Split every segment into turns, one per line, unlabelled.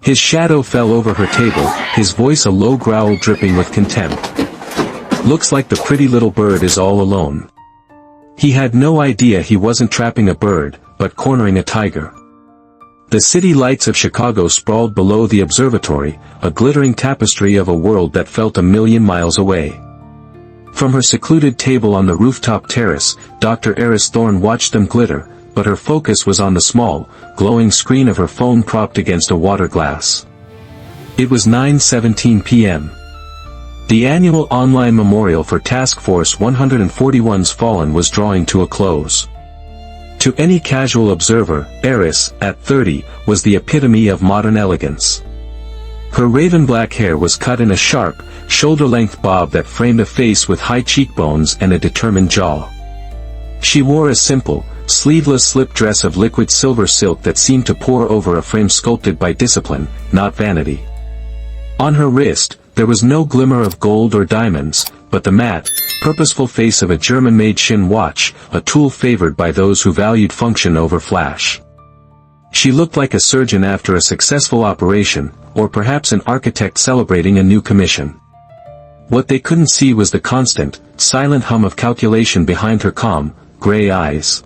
His shadow fell over her table, his voice a low growl dripping with contempt. Looks like the pretty little bird is all alone. He had no idea he wasn't trapping a bird, but cornering a tiger. The city lights of Chicago sprawled below the observatory, a glittering tapestry of a world that felt a million miles away. From her secluded table on the rooftop terrace, Dr. Eris Thorne watched them glitter, but her focus was on the small, glowing screen of her phone propped against a water glass. It was 9:17 p.m. The annual online memorial for Task Force 141's fallen was drawing to a close. To any casual observer, Eris, at 30, was the epitome of modern elegance. Her raven-black hair was cut in a sharp, shoulder-length bob that framed a face with high cheekbones and a determined jaw. She wore a simple, sleeveless slip dress of liquid silver silk that seemed to pour over a frame sculpted by discipline, not vanity. On her wrist, there was no glimmer of gold or diamonds, but the matte, purposeful face of a German-made Shin watch, a tool favored by those who valued function over flash. She looked like a surgeon after a successful operation, or perhaps an architect celebrating a new commission. What they couldn't see was the constant, silent hum of calculation behind her calm, gray eyes.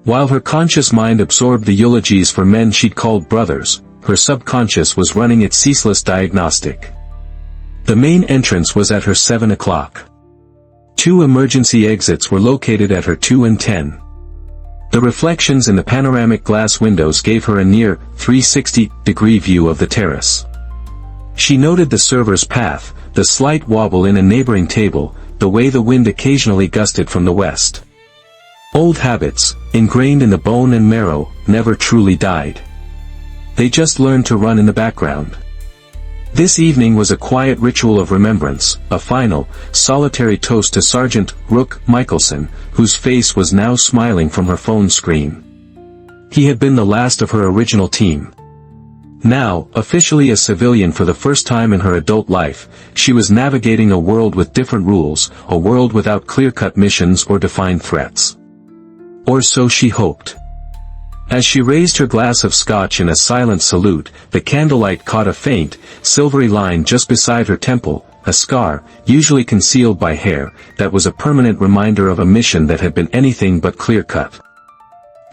While her conscious mind absorbed the eulogies for men she'd called brothers, her subconscious was running its ceaseless diagnostic. The main entrance was at her 7 o'clock. 2 emergency exits were located at her 2 and 10. The reflections in the panoramic glass windows gave her a near, 360-degree view of the terrace. She noted the server's path, the slight wobble in a neighboring table, the way the wind occasionally gusted from the west. Old habits, ingrained in the bone and marrow, never truly died. They just learned to run in the background. This evening was a quiet ritual of remembrance, a final, solitary toast to Sergeant Rook Michelson, whose face was now smiling from her phone screen. He had been the last of her original team. Now, officially a civilian for the first time in her adult life, she was navigating a world with different rules, a world without clear-cut missions or defined threats. Or so she hoped. As she raised her glass of scotch in a silent salute, the candlelight caught a faint, silvery line just beside her temple, a scar, usually concealed by hair, that was a permanent reminder of a mission that had been anything but clear-cut.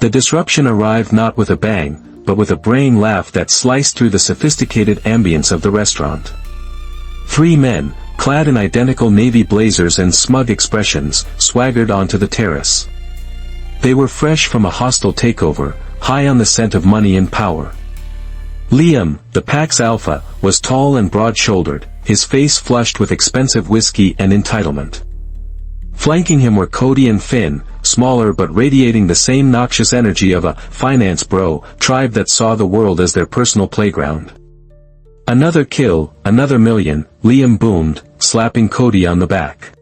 The disruption arrived not with a bang, but with a braying laugh that sliced through the sophisticated ambience of the restaurant. 3 men, clad in identical navy blazers and smug expressions, swaggered onto the terrace. They were fresh from a hostile takeover, high on the scent of money and power. Liam, the pack's alpha, was tall and broad-shouldered, his face flushed with expensive whiskey and entitlement. Flanking him were Cody and Finn, smaller but radiating the same noxious energy of a finance bro tribe that saw the world as their personal playground. Another kill, another million, Liam boomed, slapping Cody on the back.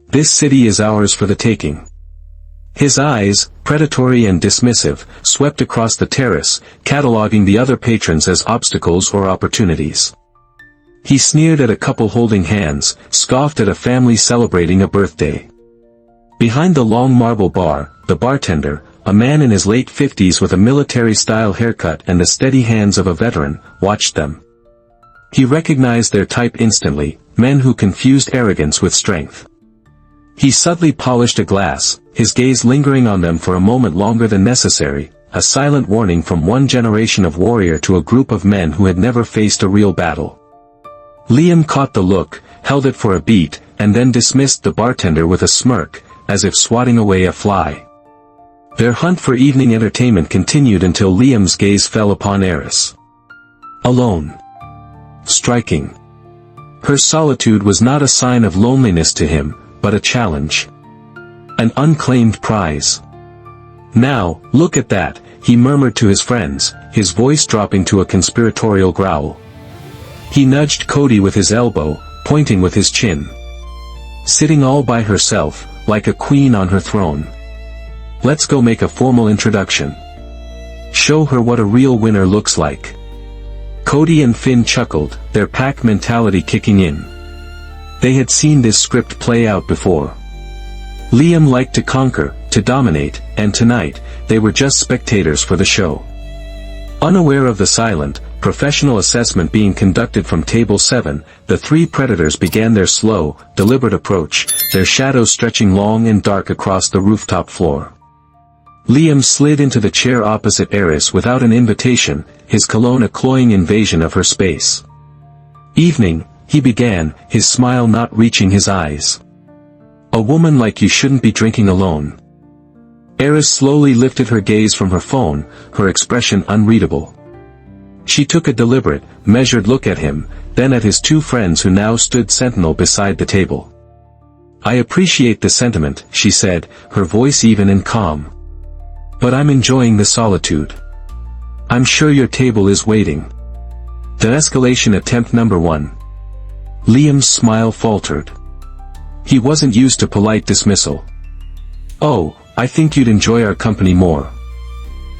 This city is ours for the taking. His eyes, predatory and dismissive, swept across the terrace, cataloging the other patrons as obstacles or opportunities. He sneered at a couple holding hands, scoffed at a family celebrating a birthday. Behind the long marble bar, the bartender, a man in his late 50s with a military-style haircut and the steady hands of a veteran, watched them. He recognized their type instantly, men who confused arrogance with strength. He subtly polished a glass, his gaze lingering on them for a moment longer than necessary, a silent warning from one generation of warrior to a group of men who had never faced a real battle. Liam caught the look, held it for a beat, and then dismissed the bartender with a smirk, as if swatting away a fly. Their hunt for evening entertainment continued until Liam's gaze fell upon Eris. Alone. Striking. Her solitude was not a sign of loneliness to him, but a challenge. An unclaimed prize. Now, look at that, he murmured to his friends, his voice dropping to a conspiratorial growl. He nudged Cody with his elbow, pointing with his chin. Sitting all by herself, like a queen on her throne. Let's go make a formal introduction. Show her what a real winner looks like. Cody and Finn chuckled, their pack mentality kicking in. They had seen this script play out before. Liam liked to conquer, to dominate, and tonight, they were just spectators for the show. Unaware of the silent, professional assessment being conducted from table 7, the three predators began their slow, deliberate approach, their shadows stretching long and dark across the rooftop floor. Liam slid into the chair opposite Eris without an invitation, his cologne a cloying invasion of her space. "Evening," he began, his smile not reaching his eyes. "A woman like you shouldn't be drinking alone." Eris slowly lifted her gaze from her phone, her expression unreadable. She took a deliberate, measured look at him, then at his two friends who now stood sentinel beside the table. "I appreciate the sentiment," she said, her voice even and calm. "But I'm enjoying the solitude. I'm sure your table is waiting." De-escalation attempt number 1. Liam's smile faltered. He wasn't used to polite dismissal. "Oh, I think you'd enjoy our company more."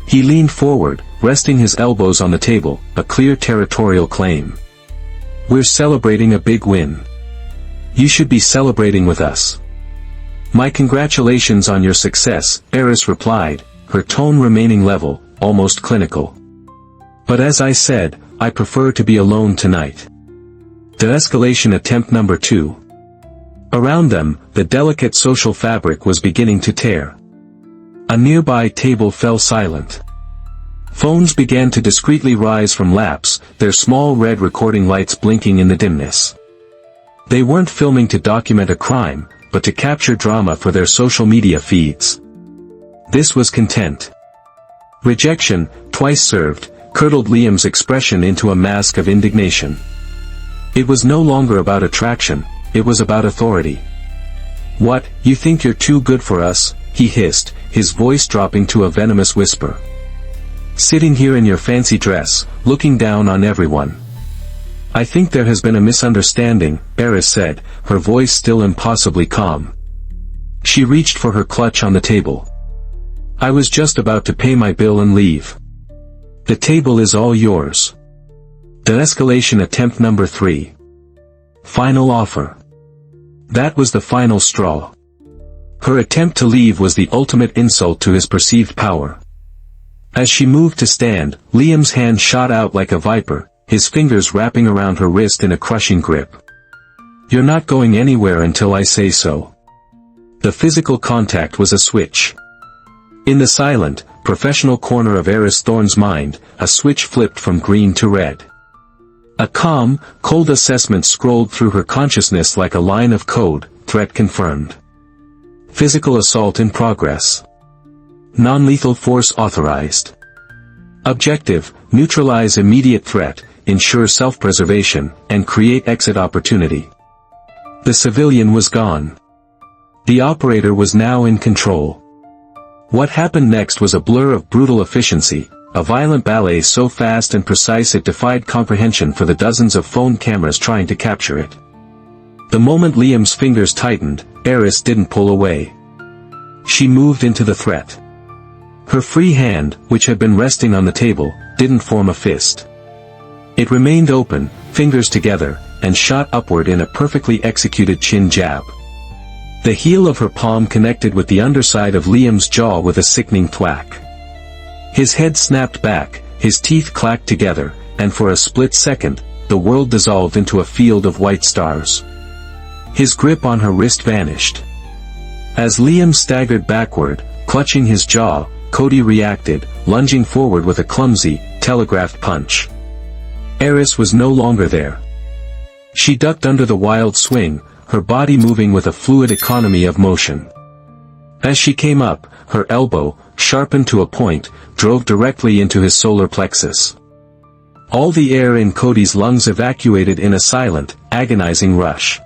He leaned forward, resting his elbows on the table, a clear territorial claim. "We're celebrating a big win. You should be celebrating with us." "My congratulations on your success," Eris replied, her tone remaining level, almost clinical. "But as I said, I prefer to be alone tonight." De-escalation attempt number 2. Around them, the delicate social fabric was beginning to tear. A nearby table fell silent. Phones began to discreetly rise from laps, their small red recording lights blinking in the dimness. They weren't filming to document a crime, but to capture drama for their social media feeds. This was content. Rejection, twice served, curdled Liam's expression into a mask of indignation. It was no longer about attraction, it was about authority. "What, you think you're too good for us?" he hissed, his voice dropping to a venomous whisper. "Sitting here in your fancy dress, looking down on everyone." "I think there has been a misunderstanding," Eris said, her voice still impossibly calm. She reached for her clutch on the table. "I was just about to pay my bill and leave. The table is all yours." De-escalation attempt number 3. Final offer. That was the final straw. Her attempt to leave was the ultimate insult to his perceived power. As she moved to stand, Liam's hand shot out like a viper, his fingers wrapping around her wrist in a crushing grip. "You're not going anywhere until I say so." The physical contact was a switch. In the silent, professional corner of Eris Thorne's mind, a switch flipped from green to red. A calm, cold assessment scrolled through her consciousness like a line of code, threat confirmed. Physical assault in progress. Non-lethal force authorized. Objective, neutralize immediate threat, ensure self-preservation, and create exit opportunity. The civilian was gone. The operator was now in control. What happened next was a blur of brutal efficiency, a violent ballet so fast and precise it defied comprehension for the dozens of phone cameras trying to capture it. The moment Liam's fingers tightened, Eris didn't pull away. She moved into the threat. Her free hand, which had been resting on the table, didn't form a fist. It remained open, fingers together, and shot upward in a perfectly executed chin jab. The heel of her palm connected with the underside of Liam's jaw with a sickening thwack. His head snapped back, his teeth clacked together, and for a split second, the world dissolved into a field of white stars. His grip on her wrist vanished. As Liam staggered backward, clutching his jaw, Cody reacted, lunging forward with a clumsy, telegraphed punch. Eris was no longer there. She ducked under the wild swing, her body moving with a fluid economy of motion. As she came up, her elbow, sharpened to a point, drove directly into his solar plexus. All the air in Cody's lungs evacuated in a silent, agonizing rush.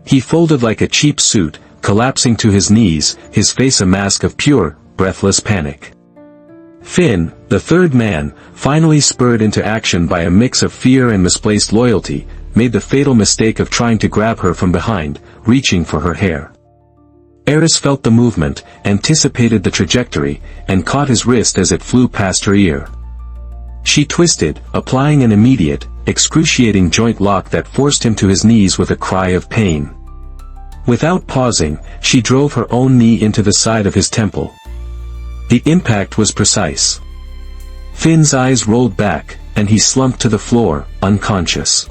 He folded like a cheap suit, collapsing to his knees, his face a mask of pure, breathless panic. Finn, the third man, finally spurred into action by a mix of fear and misplaced loyalty, made the fatal mistake of trying to grab her from behind, reaching for her hair. Eris felt the movement, anticipated the trajectory, and caught his wrist as it flew past her ear. She twisted, applying an immediate, excruciating joint lock that forced him to his knees with a cry of pain. Without pausing, she drove her own knee into the side of his temple. The impact was precise. Finn's eyes rolled back, and he slumped to the floor, unconscious.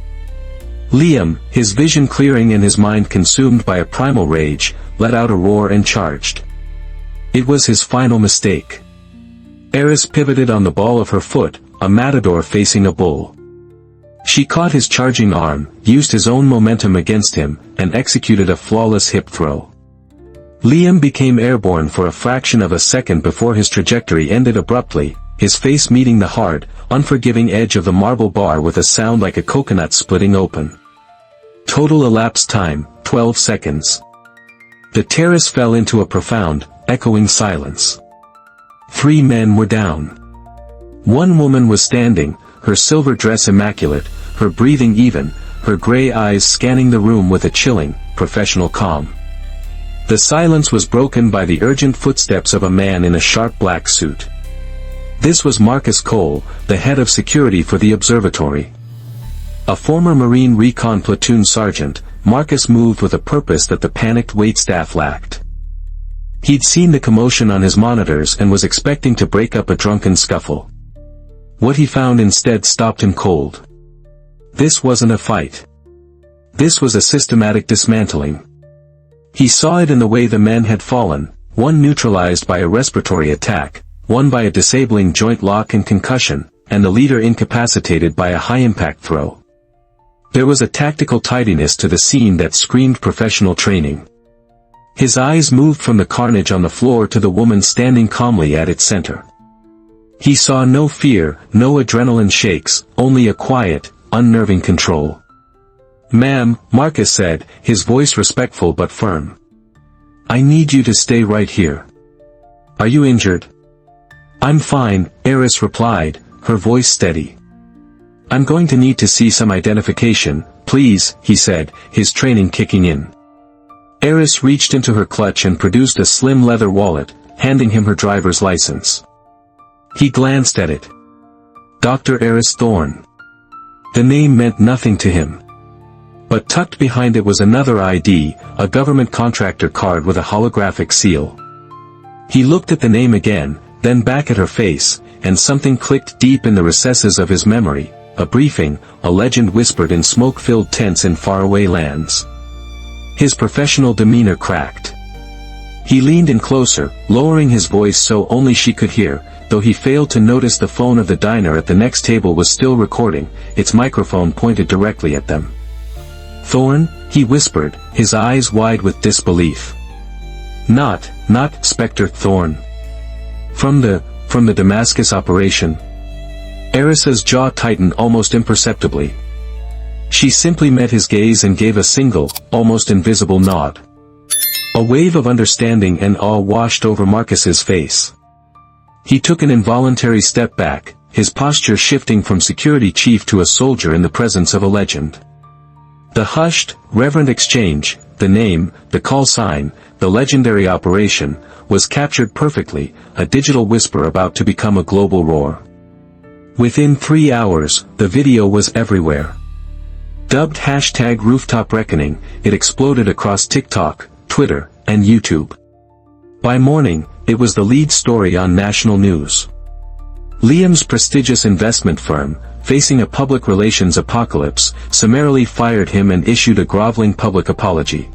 Liam, his vision clearing and his mind consumed by a primal rage, let out a roar and charged. It was his final mistake. Eris pivoted on the ball of her foot, a matador facing a bull. She caught his charging arm, used his own momentum against him, and executed a flawless hip throw. Liam became airborne for a fraction of a second before his trajectory ended abruptly, his face meeting the hard, unforgiving edge of the marble bar with a sound like a coconut splitting open. Total elapsed time, 12 seconds. The terrace fell into a profound, echoing silence. 3 men were down. 1 woman was standing, her silver dress immaculate, her breathing even, her gray eyes scanning the room with a chilling, professional calm. The silence was broken by the urgent footsteps of a man in a sharp black suit. This was Marcus Cole, the head of security for the observatory. A former Marine Recon platoon sergeant, Marcus moved with a purpose that the panicked waitstaff lacked. He'd seen the commotion on his monitors and was expecting to break up a drunken scuffle. What he found instead stopped him cold. This wasn't a fight. This was a systematic dismantling. He saw it in the way the men had fallen, one neutralized by a respiratory attack, one by a disabling joint lock and concussion, and the leader incapacitated by a high-impact throw. There was a tactical tidiness to the scene that screamed professional training. His eyes moved from the carnage on the floor to the woman standing calmly at its center. He saw no fear, no adrenaline shakes, only a quiet, unnerving control. "Ma'am," Marcus said, his voice respectful but firm. "I need you to stay right here." "Are you injured?" "I'm fine," Eris replied, her voice steady. "I'm going to need to see some identification, please," he said, his training kicking in. Eris reached into her clutch and produced a slim leather wallet, handing him her driver's license. He glanced at it. Dr. Eris Thorne. The name meant nothing to him. But tucked behind it was another ID, a government contractor card with a holographic seal. He looked at the name again, then back at her face, and something clicked deep in the recesses of his memory, a briefing, a legend whispered in smoke-filled tents in faraway lands. His professional demeanor cracked. He leaned in closer, lowering his voice so only she could hear, though he failed to notice the phone of the diner at the next table was still recording, its microphone pointed directly at them. "Thorne?" he whispered, his eyes wide with disbelief. Not Spectre Thorne. From the Damascus operation?" Eris's jaw tightened almost imperceptibly. She simply met his gaze and gave a single, almost invisible nod. A wave of understanding and awe washed over Marcus's face. He took an involuntary step back, his posture shifting from security chief to a soldier in the presence of a legend. The hushed, reverent exchange, the name, the call sign, the legendary operation, was captured perfectly, a digital whisper about to become a global roar. Within 3 hours, the video was everywhere. Dubbed #RoofTopReckoning, it exploded across TikTok, Twitter, and YouTube. By morning, it was the lead story on national news. Liam's prestigious investment firm, facing a public relations apocalypse, summarily fired him and issued a groveling public apology.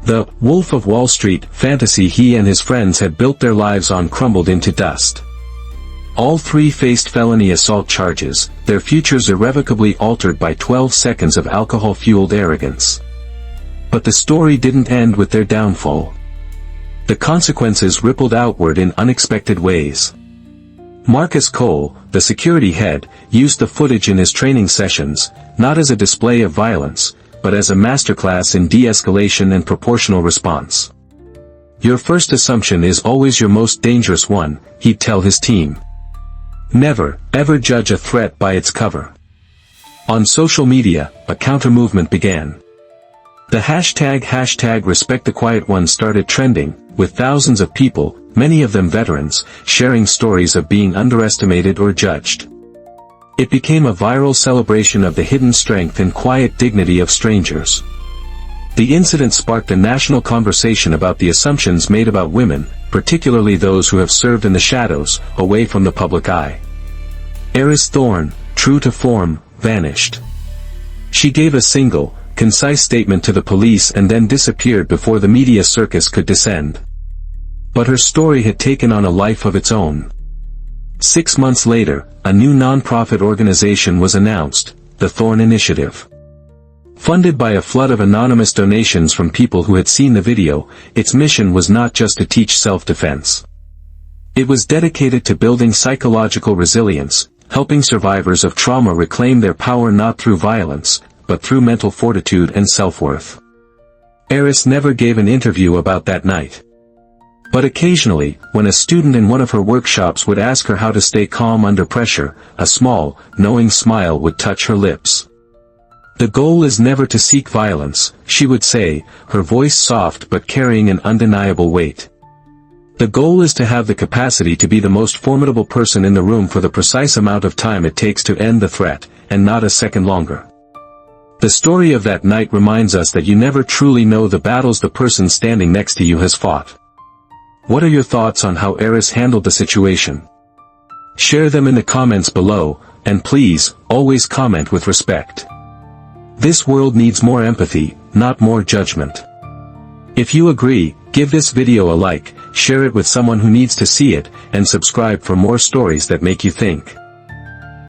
The Wolf of Wall Street fantasy he and his friends had built their lives on crumbled into dust. All 3 faced felony assault charges, their futures irrevocably altered by 12 seconds of alcohol-fueled arrogance. But the story didn't end with their downfall. The consequences rippled outward in unexpected ways. Marcus Cole, the security head, used the footage in his training sessions, not as a display of violence, but as a masterclass in de-escalation and proportional response. "Your first assumption is always your most dangerous one," he'd tell his team. "Never, ever judge a threat by its cover." On social media, a counter-movement began. The hashtag #RespectTheQuietOne started trending, with thousands of people, many of them veterans, sharing stories of being underestimated or judged. It became a viral celebration of the hidden strength and quiet dignity of strangers. The incident sparked a national conversation about the assumptions made about women, particularly those who have served in the shadows, away from the public eye. Eris Thorne, true to form, vanished. She gave a single, concise statement to the police and then disappeared before the media circus could descend. But her story had taken on a life of its own. 6 months later, a new non-profit organization was announced, the Thorn Initiative. Funded by a flood of anonymous donations from people who had seen the video, its mission was not just to teach self-defense. It was dedicated to building psychological resilience, helping survivors of trauma reclaim their power not through violence, but through mental fortitude and self-worth. Eris never gave an interview about that night. But occasionally, when a student in one of her workshops would ask her how to stay calm under pressure, a small, knowing smile would touch her lips. "The goal is never to seek violence," she would say, her voice soft but carrying an undeniable weight. "The goal is to have the capacity to be the most formidable person in the room for the precise amount of time it takes to end the threat, and not a second longer." The story of that night reminds us that you never truly know the battles the person standing next to you has fought. What are your thoughts on how Eris handled the situation? Share them in the comments below, and please, always comment with respect. This world needs more empathy, not more judgment. If you agree, give this video a like, share it with someone who needs to see it, and subscribe for more stories that make you think.